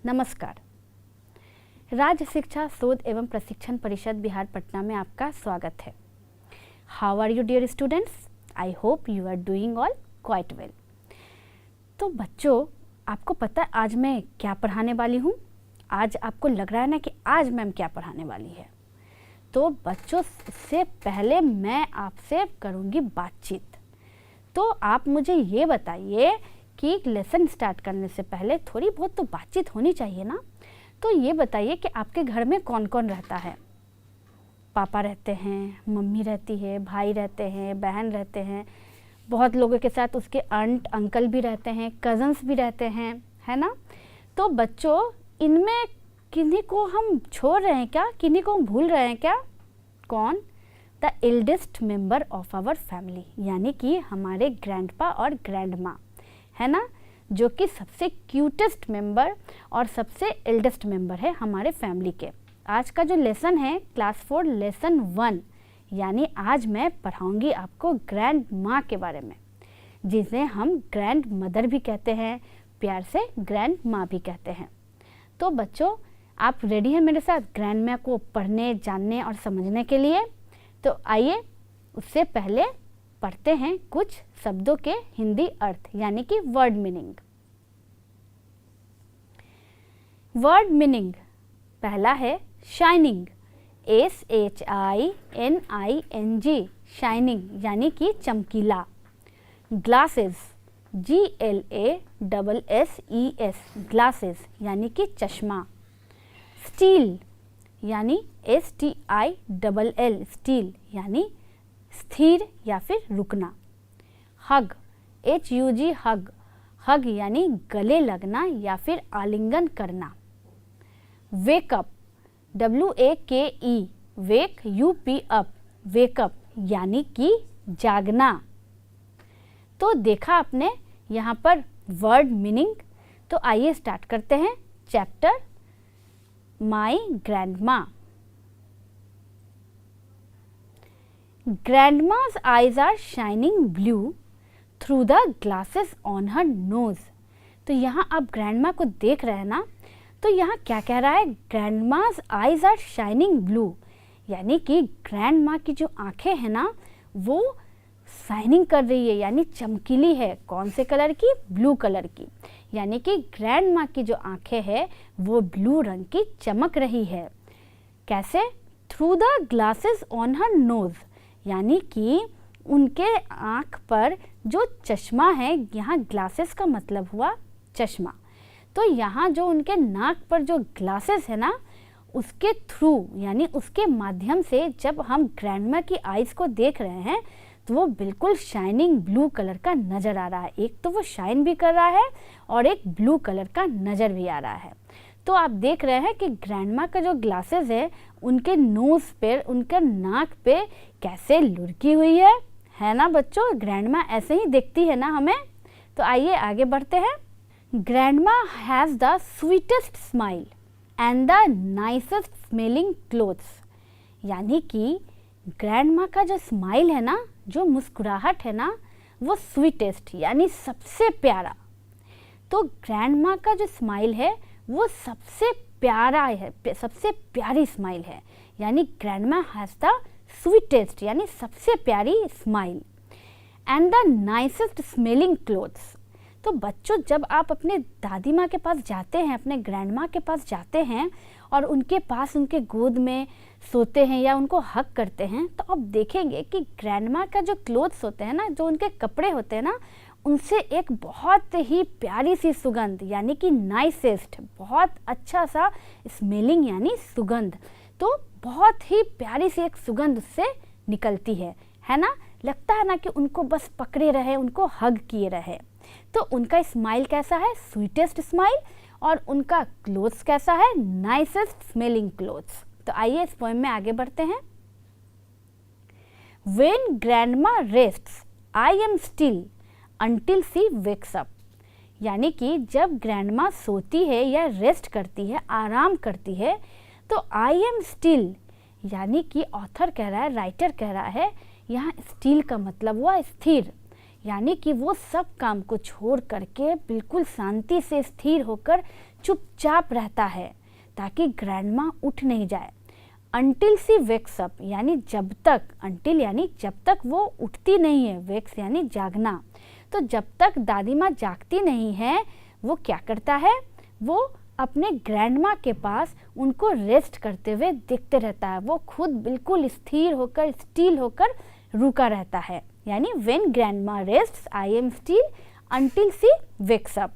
नमस्कार। राज्य शिक्षा शोध एवं प्रशिक्षण परिषद बिहार पटना में आपका स्वागत है। How are you dear students? I hope you are doing all quite well. तो बच्चों, आपको पता है आज मैं क्या पढ़ाने वाली हूँ? आज आपको लग रहा है ना कि आज मैम क्या पढ़ाने वाली है। तो बच्चों, इससे पहले मैं आपसे करूँगी बातचीत। तो आप मुझे ये बताइए कि लेसन स्टार्ट करने से पहले थोड़ी बहुत तो बातचीत होनी चाहिए ना। तो ये बताइए कि आपके घर में कौन कौन रहता है? पापा रहते हैं, मम्मी रहती है, भाई रहते हैं, बहन रहते हैं, बहुत लोगों के साथ उसके आंट अंकल भी रहते हैं, कज़न्स भी रहते हैं, है ना। तो बच्चों, इनमें किन्हीं को हम छोड़ रहे हैं क्या? किन्हीं को हम भूल रहे हैं क्या? कौन? The eldest member of our family, यानी कि हमारे ग्रैंडपा और ग्रैंडमा, है ना, जो कि सबसे क्यूटेस्ट मेंबर और सबसे एल्डेस्ट मेंबर है हमारे फैमिली के। आज का जो लेसन है क्लास 4 लेसन 1, यानी आज मैं पढ़ाऊंगी आपको ग्रैंड माँ के बारे में, जिसे हम ग्रैंड मदर भी कहते हैं, प्यार से ग्रैंड माँ भी कहते हैं। तो बच्चों, आप रेडी हैं मेरे साथ ग्रैंड माँ को पढ़ने, जानने और समझने के लिए? तो आइए, उससे पहले पढ़ते हैं कुछ शब्दों के हिंदी अर्थ, यानी कि वर्ड मीनिंग। वर्ड मीनिंग पहला है शाइनिंग, SHINING, शाइनिंग यानी कि चमकीला। ग्लासेस, GLASSES, ग्लासेस यानी कि चश्मा। स्टील यानी STILL, स्टील यानी स्थिर या फिर रुकना। हग, HUG, हग, हग यानी गले लगना या फिर आलिंगन करना। वेकअप, WAKE, वेक UP अप, वेकअप यानी कि जागना। तो देखा आपने यहाँ पर वर्ड मीनिंग। तो आइए स्टार्ट करते हैं chapter my grandma. Grandma's eyes are shining blue through the glasses on her nose। तो यहाँ आप ग्रैंडमा को देख रहे हैं ना। तो यहाँ क्या कह रहा है? Grandma's eyes are shining blue, यानी कि ग्रैंडमा की जो आंखें हैं ना वो शाइनिंग कर रही है, यानी चमकीली है। कौन से कलर की? ब्लू कलर की। यानी कि ग्रैंडमा की जो आंखें हैं वो ब्लू रंग की चमक रही है। कैसे? Through the glasses on her knows, यानी कि उनके आँख पर जो चश्मा है, यहाँ ग्लासेस का मतलब हुआ चश्मा। तो यहाँ जो उनके नाक पर जो ग्लासेस है ना, उसके थ्रू यानी उसके माध्यम से जब हम ग्रैंडमा की आइज़ को देख रहे हैं तो वो बिल्कुल शाइनिंग ब्लू कलर का नज़र आ रहा है। एक तो वो शाइन भी कर रहा है और एक ब्लू कलर का नज़र भी आ रहा है। तो आप देख रहे हैं कि ग्रैंडमा का जो ग्लासेस है उनके नोज़ पे, उनके नाक पे कैसे लुढ़की हुई है ना बच्चों। ग्रैंडमा ऐसे ही दिखती है ना हमें। तो आइए आगे बढ़ते हैं। Grandma has the sweetest smile and the nicest smelling clothes, यानी कि ग्रैंडमा का जो स्माइल है ना, जो मुस्कुराहट है ना, वो स्वीटेस्ट यानी सबसे प्यारा। तो ग्रैंडमा का जो स्माइल है वो सबसे प्यारा है, सबसे प्यारी स्माइल है, यानी ग्रैंडमा हैज़ द स्वीटेस्ट यानी सबसे प्यारी smile and the nicest smelling clothes. तो बच्चों, जब आप अपने दादी माँ के पास जाते हैं, अपने ग्रैंडमा के पास जाते हैं और उनके पास उनके गोद में सोते हैं या उनको हग करते हैं, तो आप देखेंगे कि ग्रैंडमा का जो क्लोथ्स होते हैं ना, जो उनके कपड़े होते हैं ना, उनसे एक बहुत ही प्यारी सी सुगंध यानी कि नाइसेस्ट, बहुत अच्छा सा स्मेलिंग यानी सुगंध, तो बहुत ही प्यारी सी एक सुगंध उससे निकलती है ना। लगता है ना कि उनको बस पकड़े रहे, उनको हग किए रहे। तो उनका स्माइल कैसा है? Sweetest smile. और उनका क्लोथ्स कैसा है? Nicest smelling clothes. तो आइए इस पोएम में आगे बढ़ते हैं। When grandma rests, I am still until she wakes up, यानी कि जब ग्रैंडमा सोती है या रेस्ट करती है, आराम करती है, तो आई एम स्टिल, यानी कि ऑथर कह रहा है, राइटर कह रहा है, यहाँ स्टिल का मतलब हुआ स्थिर, यानी कि वो सब काम को छोड़ करके बिल्कुल शांति से स्थिर होकर चुपचाप रहता है ताकि ग्रैंडमा उठ नहीं जाए। Until she wakes up यानी जब तक, until यानी जब तक वो उठती नहीं है, wakes यानी जागना। तो जब तक दादी माँ जागती नहीं है वो क्या करता है, वो अपने ग्रैंडमा के पास उनको रेस्ट करते हुए देखते रहता है। वो खुद बिल्कुल स्थिर होकर, स्टिल होकर रुका रहता है। यानी when grandma rests, I am still until she wakes up।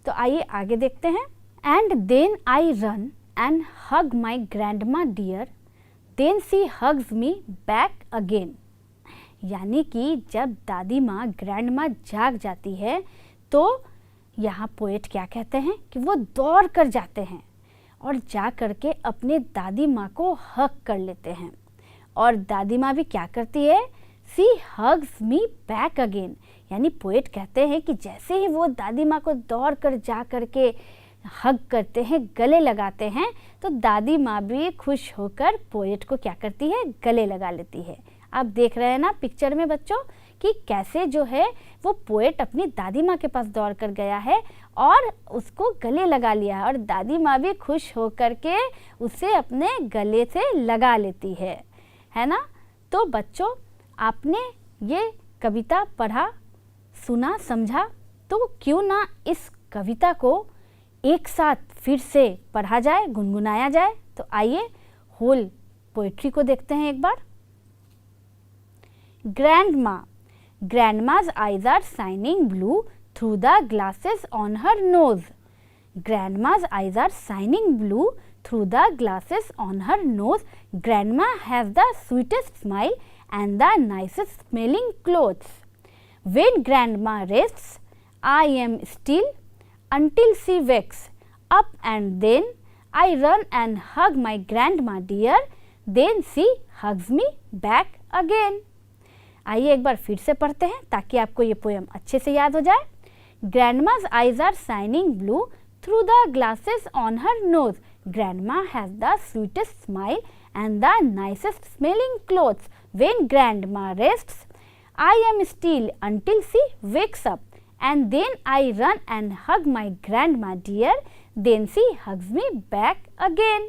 तो आइए आगे देखते हैं। And then I run and hug my grandma dear, then she hugs me back again। यानी कि जब दादी माँ ग्रैंडमा जाग जाती है तो यहाँ पोएट क्या कहते हैं कि वो दौड़ कर जाते हैं और जा कर के अपने दादी माँ को हग कर लेते हैं। और दादी माँ भी क्या करती है, सी हग्स मी बैक अगेन। यानी पोएट कहते हैं कि जैसे ही वो दादी माँ को दौड़ कर जा कर के हग करते हैं, गले लगाते हैं, तो दादी माँ भी खुश होकर पोएट को क्या करती है, गले लगा लेती है। आप देख रहे हैं ना पिक्चर में बच्चों कि कैसे जो है वो पोएट अपनी दादी माँ के पास दौड़ कर गया है और उसको गले लगा लिया है और दादी माँ भी खुश होकर के उसे अपने गले से लगा लेती है ना। तो बच्चों आपने ये कविता पढ़ा, सुना, समझा, तो क्यों ना इस कविता को एक साथ फिर से पढ़ा जाए, गुनगुनाया जाए। तो आइए होल पोएट्री को देखते हैं एक बार। Grandma. Grandma's eyes are shining blue through the glasses on her nose. Grandma's eyes are shining blue through the glasses on her nose. Grandma has the sweetest smile and the nicest smelling clothes. When Grandma rests, I am still until she wakes up, and then I run and hug my grandma dear. Then she hugs me back again. आइए एक बार फिर से पढ़ते हैं ताकि आपको ये poem अच्छे से याद हो जाए। Grandma's eyes are shining blue through the glasses on her nose. Grandma has the sweetest smile and the nicest smelling clothes. When Grandma rests, I am still until she wakes up, and then I run and hug my grandma dear. Then she hugs me back again.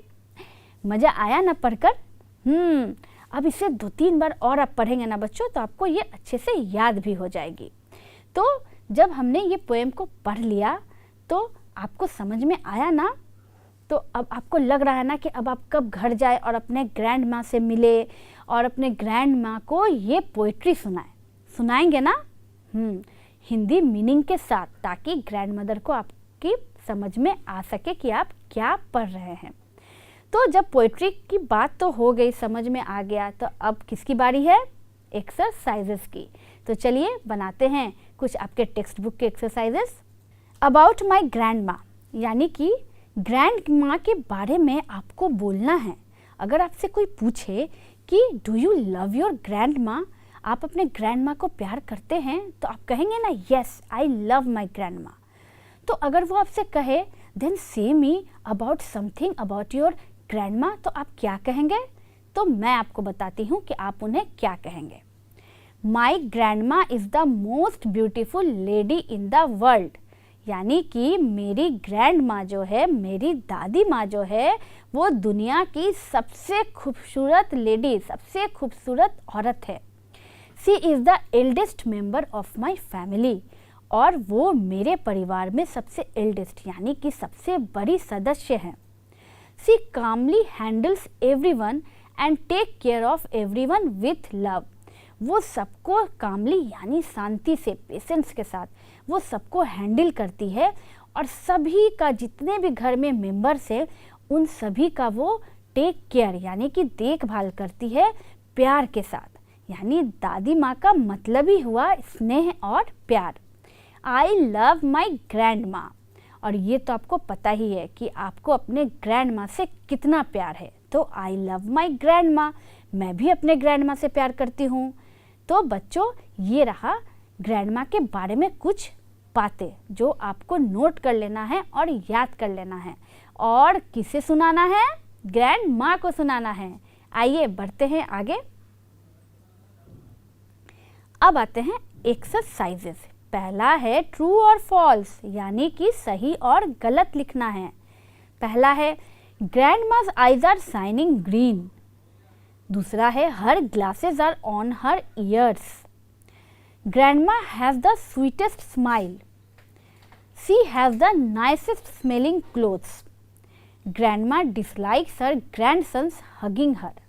मज़ा आया ना पढ़कर? अब इसे 2-3 बार और आप पढ़ेंगे ना बच्चों तो आपको ये अच्छे से याद भी हो जाएगी। तो जब हमने ये पोएम को पढ़ लिया तो आपको समझ में आया ना, तो अब आपको लग रहा है ना कि अब आप कब घर जाए और अपने ग्रैंड माँ से मिले और अपने ग्रैंड माँ को ये पोएट्री सुनाएंगे ना, हिंदी मीनिंग के साथ, ताकि ग्रैंड मदर को आपकी समझ में आ सके कि आप क्या पढ़ रहे हैं। तो जब पोएट्री की बात तो हो गई, समझ में आ गया, तो अब किसकी बारी है, एक्सरसाइजेस की। तो चलिए बनाते हैं कुछ आपके टेक्स्ट बुक के एक्सरसाइजेस। अबाउट माई ग्रैंड माँ, यानी कि ग्रैंड माँ के बारे में आपको बोलना है। अगर आपसे कोई पूछे कि do you love your grand माँ, आप अपने ग्रैंड माँ को प्यार करते हैं, तो आप कहेंगे ना yes I love my grand माँ। तो अगर वो आपसे कहे देन से me about something about your grand माँ, तो आप क्या कहेंगे? तो मैं आपको बताती हूँ कि आप उन्हें क्या कहेंगे। माई ग्रैंड माँ is the most beautiful lady in the world, यानी कि मेरी ग्रैंड माँ जो है, मेरी दादी माँ जो है, वो दुनिया की सबसे खूबसूरत लेडी, सबसे खूबसूरत औरत है। She is the eldest member of my family, और वो मेरे परिवार में सबसे एल्डेस्ट यानी कि सबसे बड़ी सदस्य हैं। She calmly handles everyone and take care of everyone with love. वो सबको कामली यानी शांति से, पेशेंस के साथ वो सबको हैंडल करती है और सभी का जितने भी घर में मेंबर्स हैं उन सभी का वो टेक केयर यानी कि देखभाल करती है प्यार के साथ। यानी दादी माँ का मतलब ही हुआ स्नेह और प्यार। आई लव माई ग्रैंड माँ, और ये तो आपको पता ही है कि आपको अपने ग्रैंड माँ से कितना प्यार है। तो आई लव माई ग्रैंड माँ, मैं भी अपने ग्रैंड माँ से प्यार करती हूँ। तो बच्चों ये रहा ग्रैंड माँ के बारे में कुछ बातें जो आपको नोट कर लेना है और याद कर लेना है। और किसे सुनाना है? ग्रैंड माँ को सुनाना है। आइए बढ़ते हैं आगे। अब आते हैं एक्सरसाइजेस। पहला है ट्रू और फॉल्स, यानी कि सही और गलत लिखना है। पहला है ग्रैंड माज आइज आर शाइनिंग ग्रीन, दूसरा है her glasses are on her ears, grandma has the sweetest smile, she has the nicest smelling clothes, grandma dislikes her grandson's hugging her.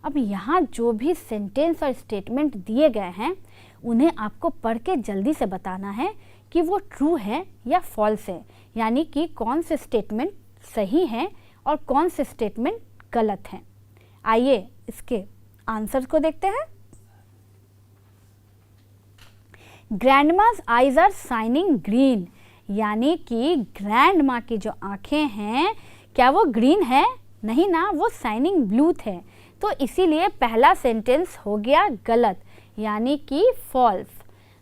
अब यहाँ जो भी सेंटेंस और स्टेटमेंट दिए गए हैं उन्हें आपको पढ़ के जल्दी से बताना है कि वो ट्रू है या फॉल्स है, यानी कि कौन से स्टेटमेंट सही हैं और कौन से स्टेटमेंट गलत हैं। आइए इसके आंसर को देखते हैं। ग्रैंडमाज आइज आर शाइनिंग ग्रीन, यानी कि ग्रैंडमा की जो आंखें हैं क्या वो ग्रीन है? नहीं ना, वो शाइनिंग ब्लू थे। तो इसीलिए पहला सेंटेंस हो गया गलत, यानी कि फॉल्स।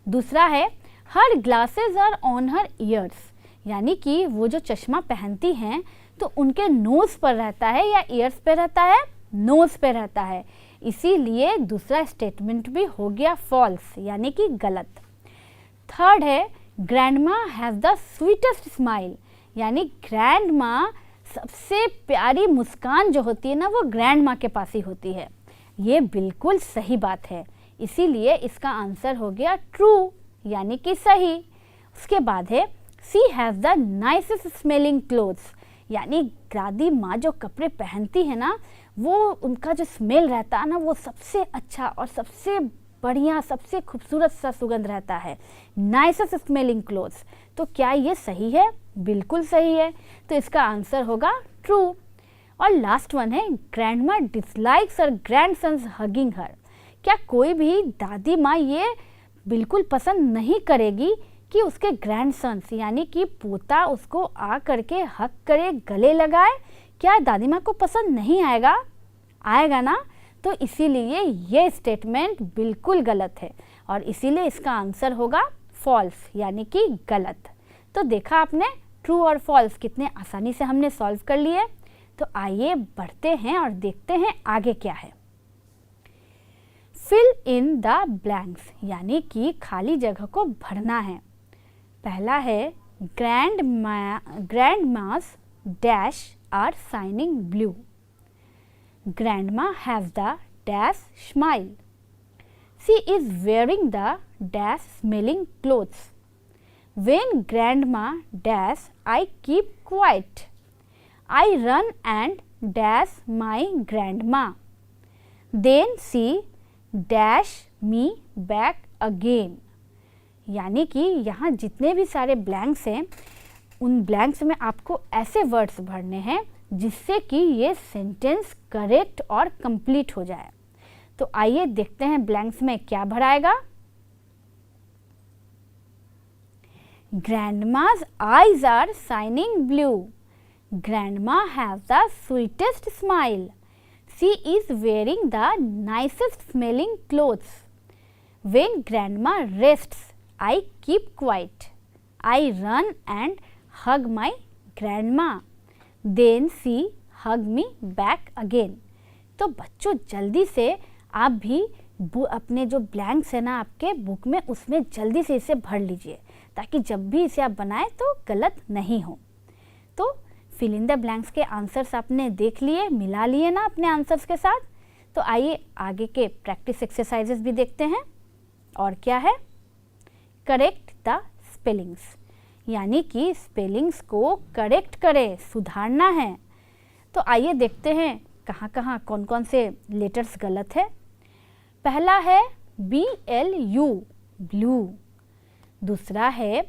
दूसरा है her glasses are on her ears, यानी कि वो जो चश्मा पहनती हैं तो उनके नोज़ पर रहता है या ईयर्स पे रहता है? नोज़ पे रहता है, इसीलिए दूसरा स्टेटमेंट भी हो गया फॉल्स, यानी कि गलत। थर्ड है grandma has the sweetest smile, यानी ग्रैंडमा सबसे प्यारी मुस्कान जो होती है ना वो ग्रैंडमा के पास ही होती है। ये बिल्कुल सही बात है, इसीलिए इसका आंसर हो गया ट्रू, यानी कि सही। उसके बाद है she has the nicest smelling clothes, यानी दादी माँ जो कपड़े पहनती है ना वो उनका जो स्मेल रहता है ना वो सबसे अच्छा और सबसे बढ़िया, सबसे खूबसूरत सा सुगंध रहता है, नाइसेस्ट स्मेलिंग क्लोथ्स। तो क्या ये सही है? बिल्कुल सही है, तो इसका आंसर होगा ट्रू। और लास्ट वन है grandma dislikes her grandson's hugging हर, क्या कोई भी दादी माँ ये बिल्कुल पसंद नहीं करेगी कि उसके ग्रैंडसन्स यानी कि पोता उसको आ करके हक करे, गले लगाए? क्या दादी माँ को पसंद नहीं आएगा? आएगा ना। तो इसीलिए ये स्टेटमेंट बिल्कुल गलत है और इसीलिए इसका आंसर होगा फॉल्स, यानी कि गलत। तो देखा आपने ट्रू और फॉल्स कितने आसानी से हमने सॉल्व कर लिए। तो आइए बढ़ते हैं और देखते हैं आगे क्या है। फिल इन द ब्लैंक्स, यानी कि खाली जगह को भरना है। पहला है grandma's dash are shining blue, grandma has the dash smile, she is wearing the dash smelling clothes, when grandma dash I keep quiet, I run and dash my grandma, then she dash me back again. यानी कि यहाँ जितने भी सारे blanks हैं उन blanks में आपको ऐसे वर्ड्स भरने हैं जिससे कि ये सेंटेंस करेक्ट और कंप्लीट हो जाए। तो आइए देखते हैं ब्लैंक्स में क्या भराएगा। ग्रैंडमा's eyes are shining blue. Grandma has the sweetest smile. She is wearing the nicest smelling clothes. When grandma rests, I keep quiet. I run and hug my grandma. Then she hug me back again. तो बच्चों जल्दी से आप भी अपने जो blanks है ना आपके बुक में उसमें जल्दी से इसे भर लीजिए ताकि जब भी इसे आप बनाएं तो गलत नहीं हो। तो फिल इन द ब्लैंक्स के आंसर्स आपने देख लिए, मिला लिए ना अपने आंसर्स के साथ। तो आइए आगे के प्रैक्टिस एक्सरसाइजेस भी देखते हैं। और क्या है? करेक्ट द स्पेलिंग्स, यानी कि स्पेलिंग्स को करेक्ट करें, सुधारना है। तो आइए देखते हैं कहाँ कहाँ कौन कौन से लेटर्स गलत है। पहला है BLU ब्लू, दूसरा है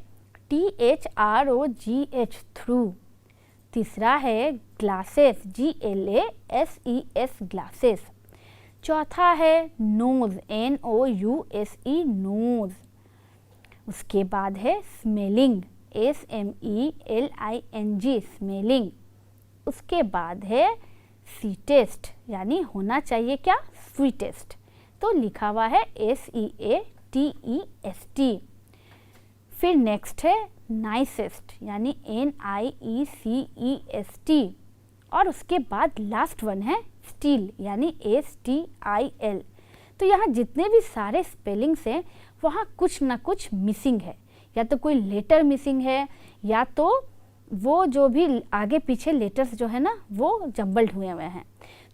THROGH थ्रू, तीसरा है ग्लासेस GLASES ग्लासेस, चौथा है नोज NOUSE नोज, उसके बाद है स्मेलिंग SMELING स्मेलिंग, उसके बाद है स्वीटेस्ट यानी होना चाहिए क्या? स्वीटेस्ट, तो लिखा हुआ है SEATEST। फिर नेक्स्ट है नाइसेस्ट यानी NIECEST, और उसके बाद लास्ट वन है स्टील यानी STIL। तो यहाँ जितने भी सारे स्पेलिंग्स हैं वहाँ कुछ ना कुछ मिसिंग है, या तो कोई लेटर मिसिंग है या तो वो जो भी आगे पीछे लेटर्स जो है ना वो जम्बल्ड हुए हुए हैं।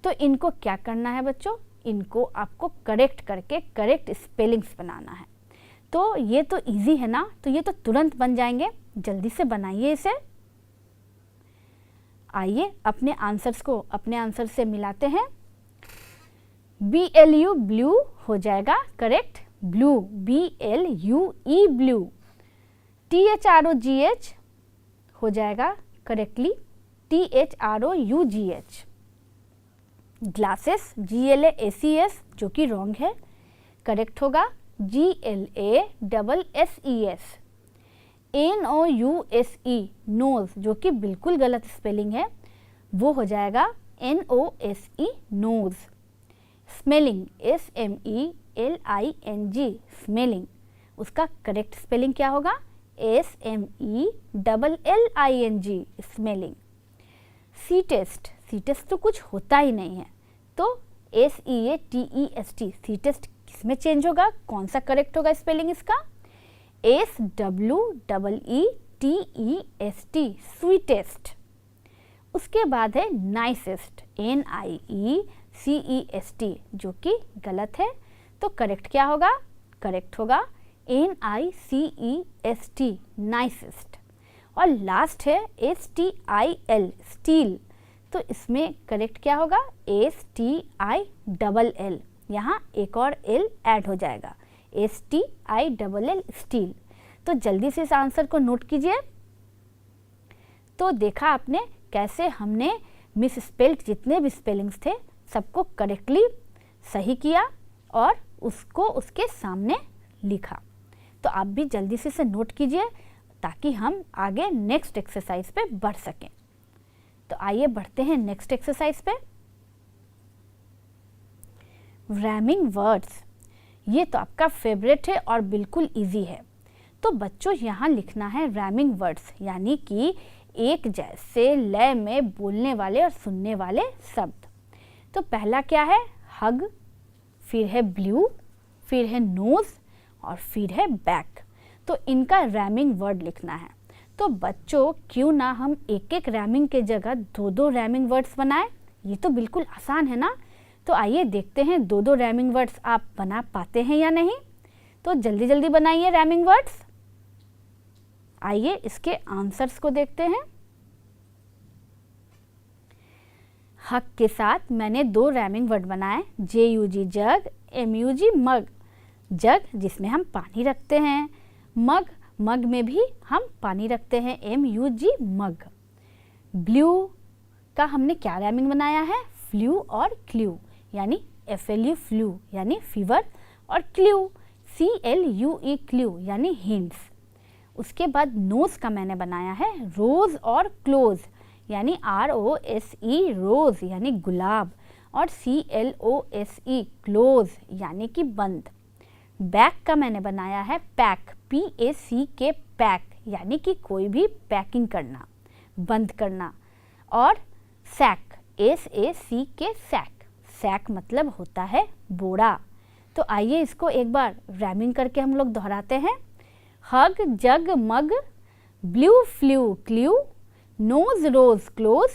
तो इनको क्या करना है बच्चों, इनको आपको करेक्ट करके करेक्ट स्पेलिंग्स बनाना है। तो ये तो इजी है ना, तो ये तो तुरंत बन जाएंगे, जल्दी से बनाइए इसे। आइए अपने आंसर्स को अपने आंसर से मिलाते हैं। BLU ब्लू हो जाएगा correct, blue BLUE blue. THROGH हो जाएगा करेक्टली THROUGH। ग्लासेस GLACES जो कि रॉन्ग है, करेक्ट होगा GLASSES। NOUSE नोज जो कि बिल्कुल गलत स्पेलिंग है, वो हो जाएगा NOSE nose. Smelling SMELING smelling, उसका करेक्ट स्पेलिंग क्या होगा SMELLING स्मेलिंग। सी टेस्ट तो कुछ होता ही नहीं है, तो SEATEST सी टेस्ट किस में चेंज होगा, कौन सा करेक्ट होगा स्पेलिंग इसका SWEETEST स्वीटेस्ट। उसके बाद है नाइसेस्ट NIECEST जो कि गलत है, तो करेक्ट क्या होगा, करेक्ट होगा NICEST नाइसेस्ट। और लास्ट है STIL स्टील, तो इसमें करेक्ट क्या होगा STILL, यहाँ एक और L ऐड हो जाएगा STILL स्टील। तो जल्दी से इस आंसर को नोट कीजिए। तो देखा आपने कैसे हमने मिस स्पेल्ड जितने भी स्पेलिंग्स थे सबको करेक्टली सही किया और उसको उसके सामने लिखा। तो आप भी जल्दी से इसे नोट कीजिए ताकि हम आगे नेक्स्ट एक्सरसाइज पे बढ़ सकें। तो आइए बढ़ते हैं नेक्स्ट एक्सरसाइज पे। रैमिंग वर्ड्स, ये तो आपका फेवरेट है और बिल्कुल इजी है। तो बच्चों यहाँ लिखना है रैमिंग वर्ड्स, यानी कि एक जैसे लय में बोलने वाले और सुनने वाले शब्द। तो पहला क्या है हग, फिर है ब्लू, फिर है नोज और फिर है बैक। तो इनका रैमिंग वर्ड लिखना है। तो बच्चों क्यों ना हम एक एक रैमिंग के जगह दो दो रैमिंग वर्ड्स बनाएं, ये तो बिल्कुल आसान है ना। तो आइए देखते हैं दो दो रैमिंग वर्ड्स आप बना पाते हैं या नहीं। तो जल्दी जल्दी बनाइए रैमिंग वर्ड्स। आइए इसके आंसर्स को देखते हैं। हक के साथ मैंने दो रैमिंग वर्ड बनाए, JUG जग, MUG मग। जग जिसमें हम पानी रखते हैं, मग मग में भी हम पानी रखते हैं, MUG मग। ब्लू का हमने क्या रैमिंग बनाया है, फ्लू और क्ल्यू, यानी FLU फ्लू यानी फीवर, और क्ल्यू CLUE क्ल्यू यानी हिंट्स। उसके बाद नोज का मैंने बनाया है रोज और क्लोज, यानी ROSE रोज यानी गुलाब, और CLOSE क्लोज यानी कि बंद। बैक का मैंने बनाया है पैक, PACK पैक यानी कि कोई भी पैकिंग करना, बंद करना। और सैक SACK सैक, सैक मतलब होता है बोरा। तो आइए इसको एक बार रैमिंग करके हम लोग दोहराते हैं। हग जग मग, ब्लू फ्लू क्ल्यू, नोज रोज क्लोज,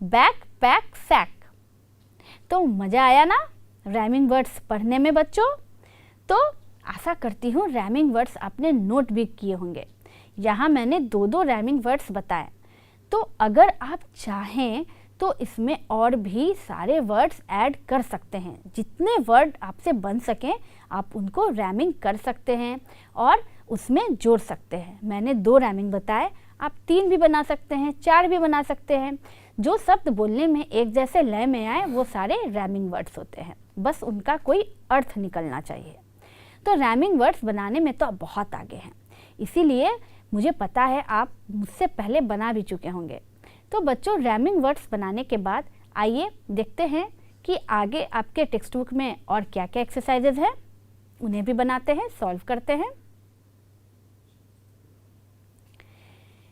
बैक पैक सैक। तो मज़ा आया ना रैमिंग वर्ड्स पढ़ने में बच्चों। तो आशा करती हूँ रैमिंग वर्ड्स आपने नोट भी किए होंगे। यहाँ मैंने दो दो रैमिंग वर्ड्स बताए, तो अगर आप चाहें तो इसमें और भी सारे वर्ड्स ऐड कर सकते हैं। जितने वर्ड आपसे बन सकें आप उनको रैमिंग कर सकते हैं और उसमें जोड़ सकते हैं। मैंने दो रैमिंग बताए, आप 3 भी बना सकते हैं, 4 भी बना सकते हैं। जो शब्द बोलने में एक जैसे लय में आए वो सारे रैमिंग वर्ड्स होते हैं, बस उनका कोई अर्थ निकलना चाहिए। तो रैमिंग वर्ड्स बनाने में तो आप बहुत आगे हैं, इसीलिए मुझे पता है आप मुझसे पहले बना भी चुके होंगे। तो बच्चों रैमिंग वर्ड्स बनाने के बाद आइए देखते हैं कि आगे आपके टेक्स्ट बुक में और क्या क्या एक्सरसाइजेज हैं, उन्हें भी बनाते हैं, सॉल्व करते हैं।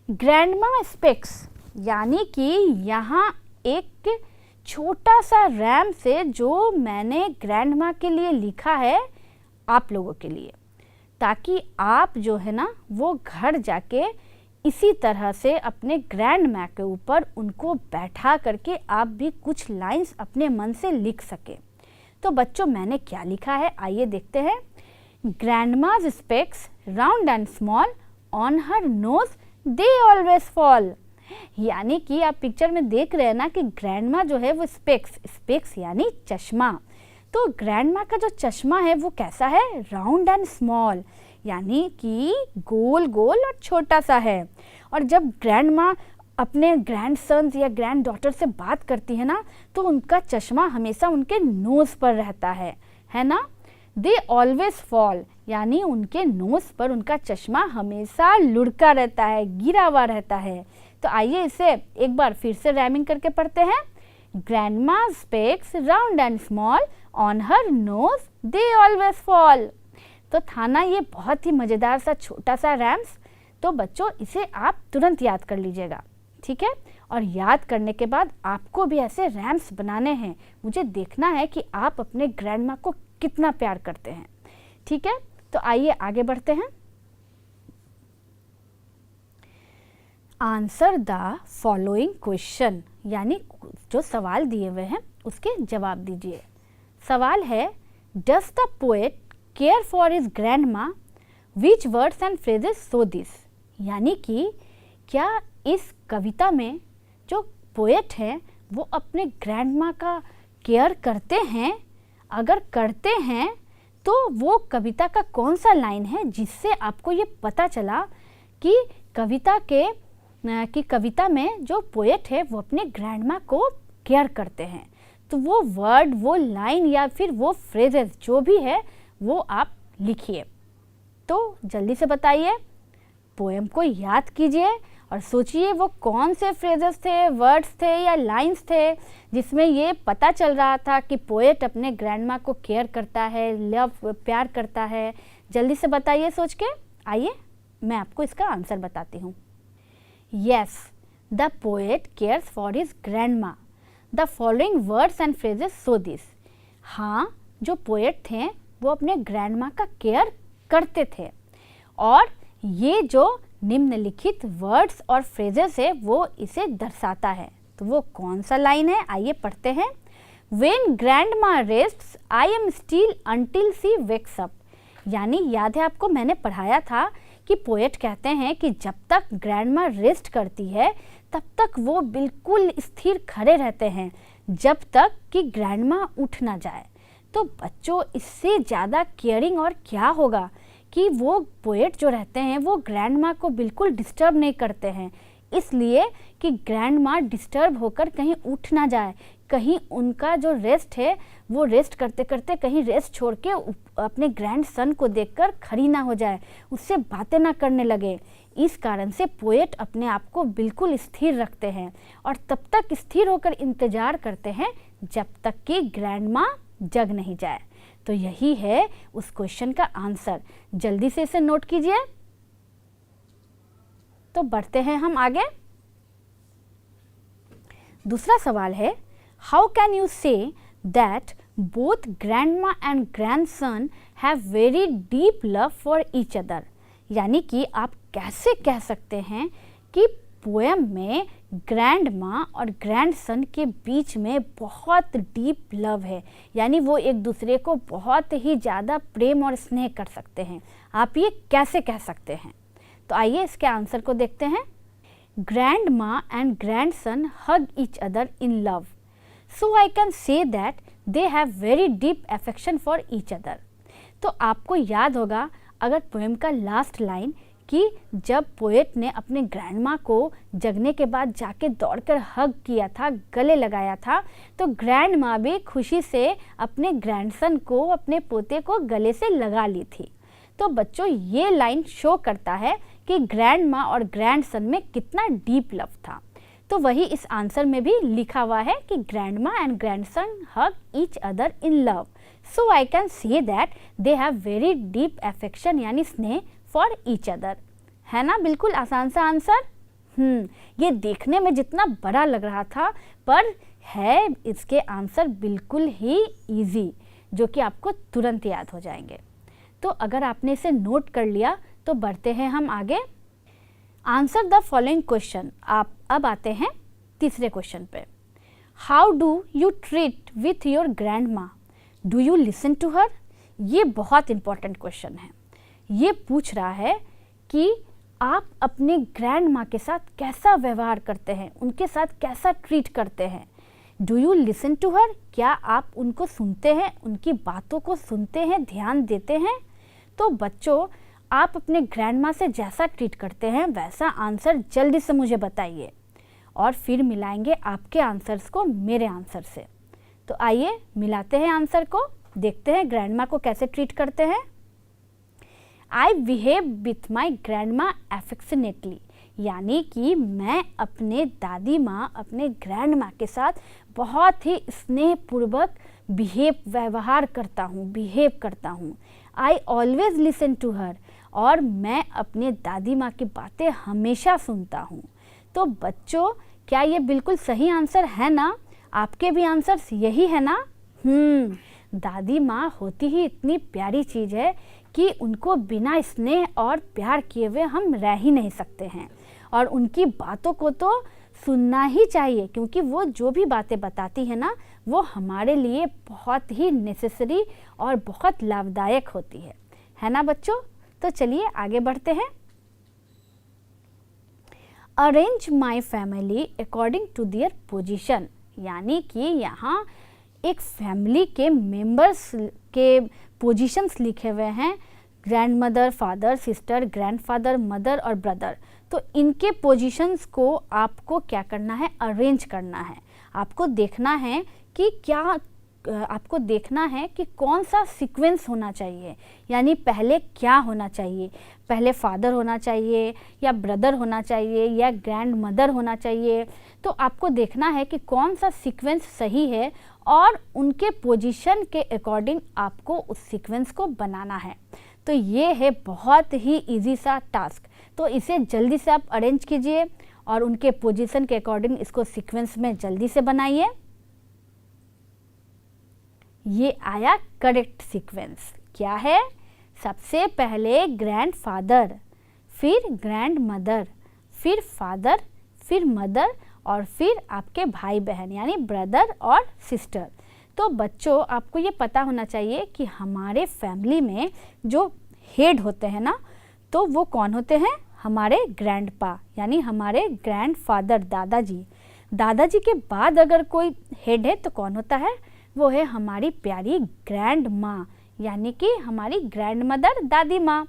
ग्रैंडमा स्पेक्स, यानी कि यहाँ एक छोटा सा रैम से जो मैंने ग्रैंडमा के लिए लिखा है आप लोगों के लिए, ताकि आप जो है ना वो घर जाके इसी तरह से अपने ग्रैंड माँ के ऊपर उनको बैठा करके आप भी कुछ लाइंस अपने मन से लिख सके। तो बच्चों मैंने क्या लिखा है आइए देखते हैं। Grandma's specs round and small, on her nose they always fall. यानी कि आप पिक्चर में देख रहे हैं ना कि ग्रैंडमा जो है वो स्पेक्स यानी चश्मा। तो ग्रैंडमा का जो चश्मा है वो कैसा है, राउंड एंड स्मॉल, यानी कि गोल गोल और छोटा सा है। और जब ग्रैंडमा अपने ग्रैंडसन्स या ग्रैंड डॉटर से बात करती है ना तो उनका चश्मा हमेशा उनके नोज़ पर रहता है ना। दे ऑलवेज फॉल, यानी उनके नोज़ पर उनका चश्मा हमेशा लुढ़का रहता है, गिरा हुआ रहता है। तो आइए इसे एक बार फिर से रैमिंग करके पढ़ते हैं। Grandma specs round and small, on her nose they always fall. तो था ना ये बहुत ही मज़ेदार सा छोटा सा रैम्स। तो बच्चों इसे आप तुरंत याद कर लीजिएगा, ठीक है। और याद करने के बाद आपको भी ऐसे रैम्स बनाने हैं। मुझे देखना है कि आप अपने ग्रैंडमा को कितना प्यार करते हैं, ठीक है। तो आइए आगे बढ़ते हैं। आंसर द फॉलोइंग क्वेश्चन, यानी जो सवाल दिए हुए हैं उसके जवाब दीजिए। सवाल है, does the poet care for his grandma, which words and phrases so this. यानी कि क्या इस कविता में जो पोएट हैं वो अपने ग्रैंडमा का केयर करते हैं। अगर करते हैं तो वो कविता का कौन सा लाइन है जिससे आपको ये पता चला कि कविता में जो पोएट है वो अपने ग्रैंडमा को केयर करते हैं। तो वो वर्ड, वो लाइन या फिर वो फ्रेजेस जो भी है वो आप लिखिए। तो जल्दी से बताइए, पोएम को याद कीजिए और सोचिए वो कौन से फ्रेजेस थे, वर्ड्स थे या लाइंस थे जिसमें ये पता चल रहा था कि पोएट अपने ग्रैंडमा को केयर करता है, प्यार करता है। जल्दी से बताइए सोच के। आइए मैं आपको इसका आंसर बताती हूँ। Yes, the poet cares for his grandma, the following words and phrases so this. हाँ, जो पोएट थे वो अपने ग्रैंडमा का केयर करते थे और ये जो निम्नलिखित वर्ड्स और फ्रेजेस है वो इसे दर्शाता है। तो वो कौन सा लाइन है आइए पढ़ते हैं। When grandma rests, I am still until she wakes up। यानी याद है आपको, मैंने पढ़ाया था कि पोएट कहते हैं कि जब तक ग्रैंडमा रेस्ट करती है तब तक वो बिल्कुल स्थिर खड़े रहते हैं जब तक कि ग्रैंडमा उठ ना जाए। तो बच्चों इससे ज़्यादा केयरिंग और क्या होगा कि वो पोएट जो रहते हैं वो ग्रैंडमा को बिल्कुल डिस्टर्ब नहीं करते हैं, इसलिए कि ग्रैंडमा डिस्टर्ब होकर कहीं उठ ना जाए, कहीं उनका जो रेस्ट है वो रेस्ट करते करते कहीं रेस्ट छोड़ के अपने ग्रैंड सन को देखकर खड़ी ना हो जाए, उससे बातें ना करने लगे। इस कारण से पोएट अपने आप को बिल्कुल स्थिर रखते हैं और तब तक स्थिर होकर इंतज़ार करते हैं जब तक कि ग्रैंडमा जग नहीं जाए। तो यही है उस क्वेश्चन का आंसर। जल्दी से इसे नोट कीजिए। तो बढ़ते हैं हम आगे। दूसरा सवाल है, how can you say that both grandma and grandson have very deep love for each other. यानी कि आप कैसे कह सकते हैं कि पोएम में ग्रैंडमा और ग्रैंडसन के बीच में बहुत डीप लव है, यानी वो एक दूसरे को बहुत ही ज़्यादा प्रेम और स्नेह कर सकते हैं। आप ये कैसे कह सकते हैं? तो आइए इसके आंसर को देखते हैं। Grandma and grandson hug each other in love, so I can say that they have very deep affection for each other. तो आपको याद होगा अगर पोएम का लास्ट लाइन कि जब पोएट ने अपने ग्रैंडमा को जगने के बाद जाके दौड़कर हग किया था, गले लगाया था, तो ग्रैंडमा भी खुशी से अपने ग्रैंडसन को, अपने पोते को गले से लगा ली थी। तो बच्चों ये लाइन शो करता है कि ग्रैंडमा और ग्रैंडसन में कितना डीप लव था। तो वही इस आंसर में भी लिखा हुआ है कि grandma and grandson hug each other in love, so I can say that they have very deep affection, यानी स्नेह फॉर ईच अदर। है ना बिल्कुल आसान सा आंसर। ये देखने में जितना बड़ा लग रहा था पर है इसके आंसर बिल्कुल ही इजी, जो कि आपको तुरंत याद हो जाएंगे। तो अगर आपने इसे नोट कर लिया तो बढ़ते हैं हम आगे। Answer the following question. आप अब आते हैं तीसरे क्वेश्चन पे। How do you treat with your grandma, do you listen to her. ये बहुत इंपॉर्टेंट क्वेश्चन है। ये पूछ रहा है कि आप अपने ग्रैंड माँ के साथ कैसा व्यवहार करते हैं, उनके साथ कैसा ट्रीट करते हैं। Do you listen to her, क्या आप उनको सुनते हैं, उनकी बातों को सुनते हैं, ध्यान देते हैं। तो बच्चों, आप अपने ग्रैंड माँ से जैसा ट्रीट करते हैं वैसा आंसर जल्दी से मुझे बताइए, और फिर मिलाएंगे आपके आंसर्स को मेरे आंसर से। तो आइए मिलाते हैं आंसर को, देखते हैं ग्रैंड माँ को कैसे ट्रीट करते हैं। I behave with my grand माँ एफेक्शनेटली, यानी कि मैं अपने दादी माँ, अपने ग्रैंड माँ के साथ बहुत ही स्नेहपूर्वक व्यवहार करता हूँ। I always listen to her, और मैं अपने दादी माँ की बातें हमेशा सुनता हूँ। तो बच्चों, क्या ये बिल्कुल सही आंसर है ना? आपके भी आंसर्स यही है ना? दादी माँ होती ही इतनी प्यारी चीज़ है कि उनको बिना स्नेह और प्यार किए हुए हम रह ही नहीं सकते हैं, और उनकी बातों को तो सुनना ही चाहिए, क्योंकि वो जो भी बातें बताती है ना, वो हमारे लिए बहुत ही नेसेसरी और बहुत लाभदायक होती है ना बच्चों? तो चलिए आगे बढ़ते हैं। Arrange my family according to their position, यानी कि यहाँ एक फैमिली के मेंबर्स के पोजीशंस लिखे हुए हैं। Grand mother, father, sister, grandfather, mother और ब्रदर। तो इनके पोजीशंस को आपको क्या करना है? अरेंज करना है। आपको देखना है कि कौन सा सीक्वेंस होना चाहिए, यानी पहले क्या होना चाहिए। पहले फादर होना चाहिए, या ब्रदर होना चाहिए, या ग्रैंड मदर होना चाहिए। तो आपको देखना है कि कौन सा सीक्वेंस सही है, और उनके पोजीशन के अकॉर्डिंग आपको उस सीक्वेंस को बनाना है। तो ये है बहुत ही इजी सा टास्क। तो इसे जल्दी से आप अरेंज कीजिए और उनके पोजीशन के अकॉर्डिंग इसको सीक्वेंस में जल्दी से बनाइए। ये आया करेक्ट सीक्वेंस। क्या है? सबसे पहले ग्रैंडफादर, फिर ग्रैंड मदर, फिर फादर, फिर मदर, और फिर आपके भाई बहन यानी ब्रदर और सिस्टर। तो बच्चों, आपको ये पता होना चाहिए कि हमारे फैमिली में जो हेड होते हैं ना, तो वो कौन होते हैं? हमारे ग्रैंडपा, यानी हमारे ग्रैंडफादर, दादाजी। दादाजी के बाद अगर कोई हेड है तो कौन होता है? वो है हमारी प्यारी ग्रैंड माँ, यानी कि हमारी ग्रैंड मदर, दादी माँ।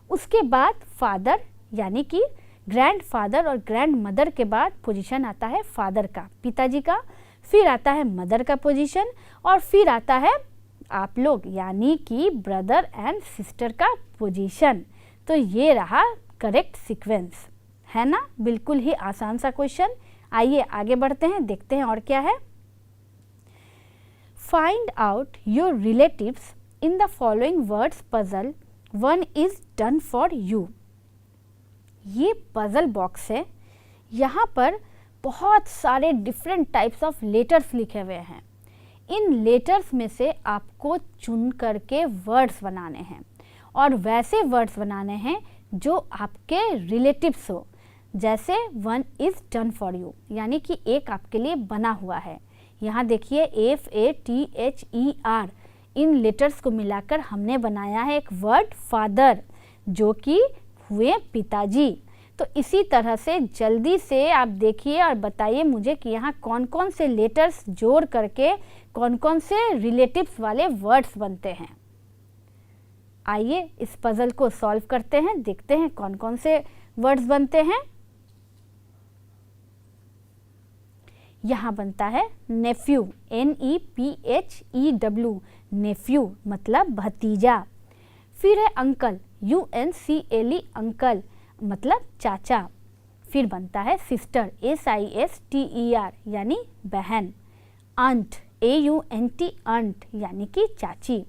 उसके बाद फादर, यानी कि ग्रैंडफादर और ग्रैंड मदर के बाद पोजीशन आता है फादर का, पिताजी का। फिर आता है मदर का पोजीशन, और फिर आता है आप लोग, यानी कि ब्रदर एंड सिस्टर का पोजीशन। तो ये रहा करेक्ट सीक्वेंस, है ना? बिल्कुल ही आसान सा क्वेश्चन। आइए आगे बढ़ते हैं, देखते हैं और क्या है। Find out your relatives in the following words puzzle, one is done for you. ये पजल बॉक्स है। यहाँ पर बहुत सारे डिफरेंट टाइप्स ऑफ लेटर्स लिखे हुए हैं। इन लेटर्स में से आपको चुन करके वर्ड्स बनाने हैं, और वैसे वर्ड्स बनाने हैं जो आपके रिलेटिव्स हो। जैसे one is done for you, यानी कि एक आपके लिए बना हुआ है। यहाँ देखिए FATHER, इन लेटर्स को मिलाकर हमने बनाया है एक वर्ड फादर, जो कि हुए पिताजी। तो इसी तरह से जल्दी से आप देखिए और बताइए मुझे कि यहाँ कौन कौन से लेटर्स जोड़ करके कौन कौन से रिलेटिव्स वाले वर्ड्स बनते हैं। आइए इस पजल को सॉल्व करते हैं, देखते हैं कौन कौन से वर्ड्स बनते हैं। यहाँ बनता है नेफ्यू, NEPHEW, नेफ्यू मतलब भतीजा। फिर है अंकल, UNCLE, अंकल मतलब चाचा। फिर बनता है सिस्टर, SISTER, यानी बहन। आंट, AUNT, आंट यानी कि चाची।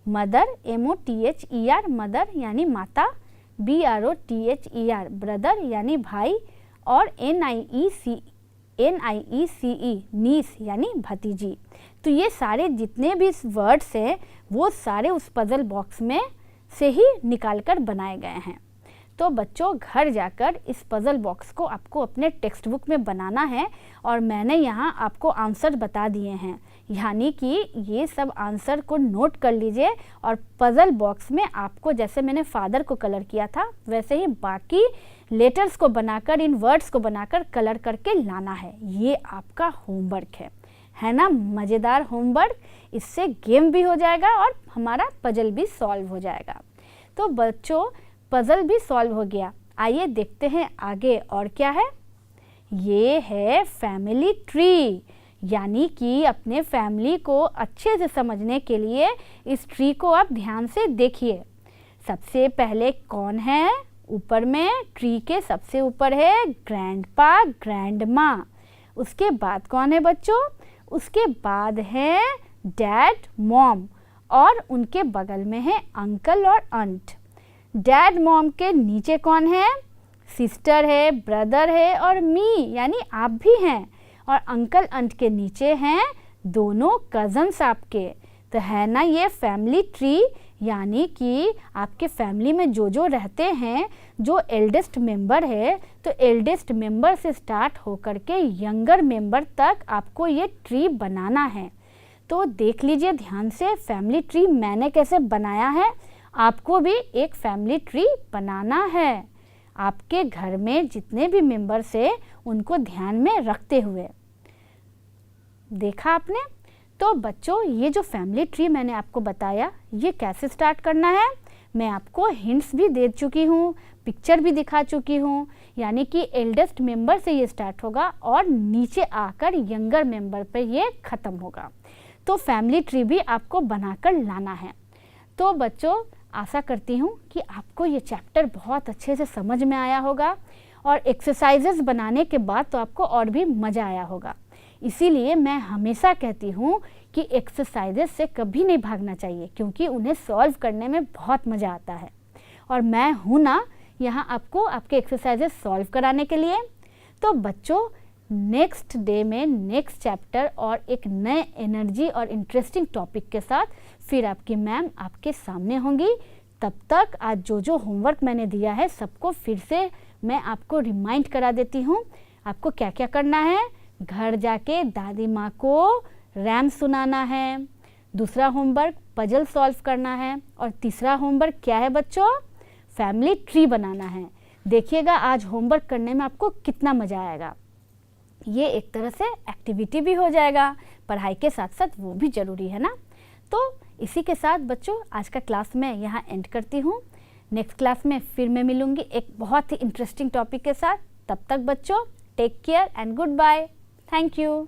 मदर, MOTHER, मदर यानी माता। BROTHER, ब्रदर यानी भाई। और NIECE, नीस यानी भतीजी। तो ये सारे जितने भी वर्ड्स हैं वो सारे उस पजल बॉक्स में से ही निकाल कर बनाए गए हैं। तो बच्चों घर जाकर इस पज़ल बॉक्स को आपको अपने टेक्स्ट बुक में बनाना है और मैंने यहाँ आपको आंसर बता दिए हैं, यानी कि ये सब आंसर को नोट कर लीजिए और पज़ल बॉक्स में आपको जैसे मैंने फादर को कलर किया था वैसे ही बाकी लेटर्स को बनाकर, इन वर्ड्स को बनाकर कलर करके लाना है। ये आपका होमवर्क है ना। मज़ेदार होमवर्क, इससे गेम भी हो जाएगा और हमारा पजल भी सॉल्व हो जाएगा। तो बच्चों पज़ल भी सॉल्व हो गया, आइए देखते हैं आगे और क्या है। ये है फैमिली ट्री, यानी कि अपने फैमिली को अच्छे से समझने के लिए इस ट्री को आप ध्यान से देखिए। सबसे पहले कौन है? ऊपर में ट्री के सबसे ऊपर है ग्रैंडपा ग्रैंडमा। उसके बाद कौन है बच्चों? उसके बाद है डैड मॉम और उनके बगल में है अंकल और आंट। डैड मॉम के नीचे कौन है? सिस्टर है, ब्रदर है और मी यानी आप भी हैं। और अंकल आंट के नीचे हैं दोनों कज़न्स आपके। तो है ना ये फैमिली ट्री, यानी कि आपके फैमिली में जो रहते हैं, जो एल्डेस्ट मेंबर है, तो एल्डेस्ट मेंबर से स्टार्ट होकर के यंगर मेंबर तक आपको ये ट्री बनाना है। तो देख लीजिए ध्यान से फैमिली ट्री मैंने कैसे बनाया है। आपको भी एक फैमिली ट्री बनाना है, आपके घर में जितने भी मेंबर्स हैं उनको ध्यान में रखते हुए। देखा आपने? तो बच्चों ये जो फैमिली ट्री मैंने आपको बताया ये कैसे स्टार्ट करना है, मैं आपको हिंट्स भी दे चुकी हूँ, पिक्चर भी दिखा चुकी हूँ। यानी कि एल्डेस्ट मेंबर से ये स्टार्ट होगा और नीचे आकर यंगर मेंबर पे ये ख़त्म होगा। तो फैमिली ट्री भी आपको बनाकर लाना है। तो बच्चों आशा करती हूँ कि आपको ये चैप्टर बहुत अच्छे से समझ में आया होगा और एक्सरसाइजेस बनाने के बाद तो आपको और भी मज़ा आया होगा। इसीलिए मैं हमेशा कहती हूँ कि एक्सरसाइजेस से कभी नहीं भागना चाहिए, क्योंकि उन्हें सॉल्व करने में बहुत मज़ा आता है। और मैं हूँ ना यहाँ आपको आपके एक्सरसाइजेस सॉल्व कराने के लिए। तो बच्चों नेक्स्ट डे में नेक्स्ट चैप्टर और एक नए एनर्जी और इंटरेस्टिंग टॉपिक के साथ फिर आपकी मैम आपके सामने होंगी। तब तक आज जो होमवर्क मैंने दिया है सबको फिर से मैं आपको रिमाइंड करा देती हूँ। आपको क्या क्या करना है? घर जाके दादी माँ को रैम सुनाना है, दूसरा होमवर्क पजल सॉल्व करना है और तीसरा होमवर्क क्या है बच्चों? फैमिली ट्री बनाना है। देखिएगा आज होमवर्क करने में आपको कितना मज़ा आएगा। ये एक तरह से एक्टिविटी भी हो जाएगा, पढ़ाई के साथ साथ वो भी ज़रूरी है ना। तो इसी के साथ बच्चों आज का क्लास मैं यहाँ एंड करती हूँ। नेक्स्ट क्लास में फिर मैं मिलूँगी एक बहुत ही इंटरेस्टिंग टॉपिक के साथ। तब तक बच्चों take care and goodbye. Thank you.